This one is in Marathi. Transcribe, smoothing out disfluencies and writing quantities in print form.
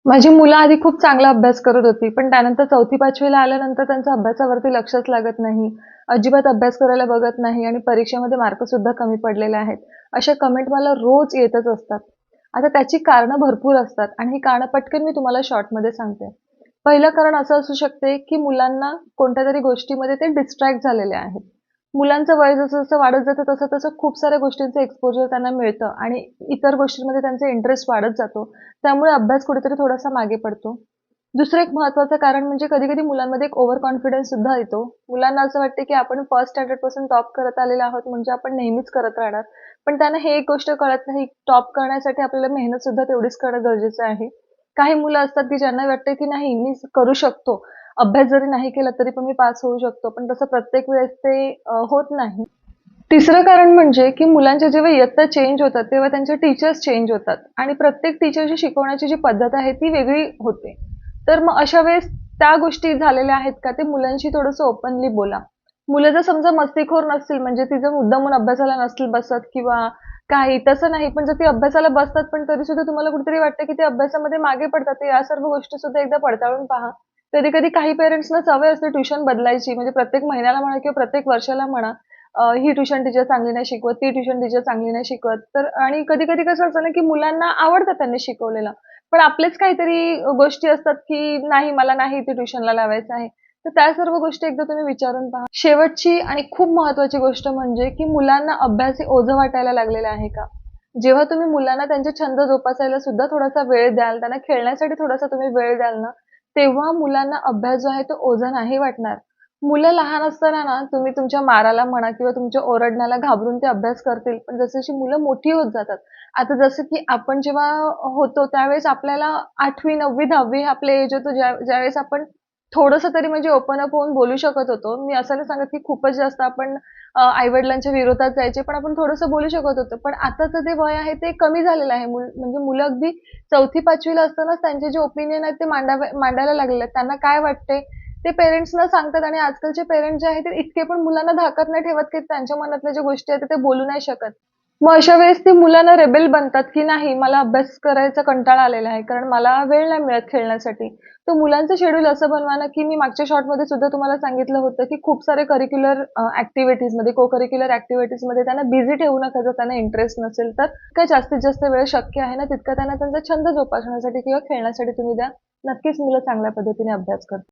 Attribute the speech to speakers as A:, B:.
A: माझी मुलं आधी खूप चांगला अभ्यास करत होती. पण त्यानंतर 4थी-5वी आल्यानंतर त्यांचं अभ्यासावरती लक्षच लागत नाही. अजिबात अभ्यास करायला बघत नाही आणि परीक्षेमध्ये मार्कसुद्धा कमी पडलेले आहेत. अशा कमेंट मला रोज येतच असतात. आता त्याची कारणं भरपूर असतात आणि ही कारणं पटकन मी तुम्हाला शॉर्टमध्ये सांगते. पहिलं कारण असं असू शकते, की मुलांना कोणत्यातरी गोष्टीमध्ये ते डिस्ट्रॅक्ट झालेले आहेत. मुलांचं वय जसं-जसं वाढत जातं तसं-तसं खूप साऱ्या गोष्टींचं एक्सपोजर त्यांना मिळतं आणि इतर गोष्टींमध्ये त्यांचा इंटरेस्ट वाढत जातो. त्यामुळे अभ्यास कुठेतरी थोडासा मागे पडतो. दुसरं एक महत्त्वाचं कारण म्हणजे कधी-कधी मुलांमध्ये एक ओव्हर कॉन्फिडन्स सुद्धा येतो. मुलांना असं वाटते, की आपण फर्स्ट स्टँडर्डपासून टॉप करत आलेलो आहोत म्हणजे आपण नेहमीच करत राहणार. पण त्यांना हे एक गोष्ट कळत नाही, टॉप करण्यासाठी आपल्याला मेहनत सुद्धा तेवढीच करणं गरजेचं आहे. काही मुलं असतात, की ज्यांना वाटतं, की नाही मी करू शकतो. अभ्यास जरी नाही केला तरी पण मी पास होऊ शकतो. पण तसं प्रत्येक वेळेस ते होत नाही. तिसरं कारण म्हणजे, की मुलांच्या जेव्हा इयत्ता चेंज होतात, तेव्हा त्यांचे टीचर्स चेंज होतात आणि प्रत्येक टीचरची शिकवण्याची जी पद्धत आहे, ती वेगळी होते. तर मग अशा वेळेस त्या गोष्टी झालेल्या आहेत का, ते मुलांशी थोडंसं ओपनली बोला. मुलं जर समजा मस्तीखोर नसतील, म्हणजे ती जर मुद्दामून अभ्यासाला नसतील बसत किंवा काही तसं नाही, पण जर ती अभ्यासाला बसतात, पण तरीसुद्धा तुम्हाला कुठेतरी वाटतं, की ते अभ्यासामध्ये मागे पडतात, तर या सर्व गोष्टीसुद्धा एकदा पडताळून पहा. कधी-कधी काही पेरेंट्सना सवय असते ट्युशन बदलायची, म्हणजे प्रत्येक महिन्याला म्हणा किंवा प्रत्येक वर्षाला म्हणा, ही ट्युशन टीचर चांगली नाही शिकवत, ती ट्युशन टीचर चांगली नाही शिकवत. तर आणि कधी-कधी कसं असतं ना, की मुलांना आवडतं त्यांनी शिकवलेलं. पण आपलेच काहीतरी गोष्टी असतात, की नाही मला नाही इथे ट्युशनला लावायचं आहे. तर त्या सर्व गोष्टी एकदा तुम्ही विचारून पहा. शेवटची आणि खूप महत्त्वाची गोष्ट म्हणजे, की मुलांना अभ्यास हे ओझं वाटायला लागलेलं आहे का? जेव्हा तुम्ही मुलांना त्यांचे छंद जोपासायला सुद्धा थोडासा वेळ द्याल, त्यांना खेळण्यासाठी थोडासा तुम्ही वेळ द्याल ना, तेव्हा मुलांना अभ्यास जो आहे तो ओझा नाही वाटणार. मुलं लहान असताना ना, तुम्ही तुमच्या माराला म्हणा किंवा तुमच्या ओरडण्याला घाबरून ते अभ्यास करतील. पण जसजशी मुलं मोठी होत जातात, आता जसं की आपण जेव्हा होतो त्यावेळेस आपल्याला 8वी, 9वी, 10वी हे आपले एज होतं ज्यावेळेस आपण थोडंसं तरी म्हणजे ओपन अप होऊन बोलू शकत होतो. मी असं नाही सांगत की खूपच जास्त आपण आई-वडिलांच्या विरोधात जायचे, पण आपण थोडंसं बोलू शकत होतो. पण आताचं जे वय आहे ते कमी झालेलं आहे. म्हणजे मुलं अगदी 4थी-5वी असतानाच त्यांचे जे ओपिनियन आहेत ते मांडायला लागलेले आहेत. त्यांना काय वाटते ते पेरेंट्सना सांगतात आणि आजकालचे पेरेंट्स जे आहेत ते इतके पण मुलांना धाकत नाही ठेवत, की त्यांच्या मनातल्या ज्या गोष्टी आहेत ते बोलू नाही शकत. मग अशा वेळेस ती मुलं रेबेल बनतात, की नाही मला अभ्यास करायचा कंटाळा आलेला आहे, कारण मला वेळ नाही मिळत खेळण्यासाठी. तर मुलांचं शेड्यूल असं बनवा ना, की मी मागच्या शॉर्टमध्ये सुद्धा तुम्हाला सांगितलं होतं, की खूप सारे करिक्युलर ॲक्टिव्हिटीजमध्ये, को-करिक्युलर ॲक्टिव्हिटीजमध्ये त्यांना बिझी ठेवू नका जर त्यांना इंटरेस्ट नसेल तर. इतका जास्तीत जास्त वेळ शक्य आहे ना, तितका त्यांना त्यांचा छंद जोपासण्यासाठी किंवा खेळण्यासाठी तुम्ही द्या. नक्कीच मुलं चांगल्या पद्धतीने अभ्यास करतील.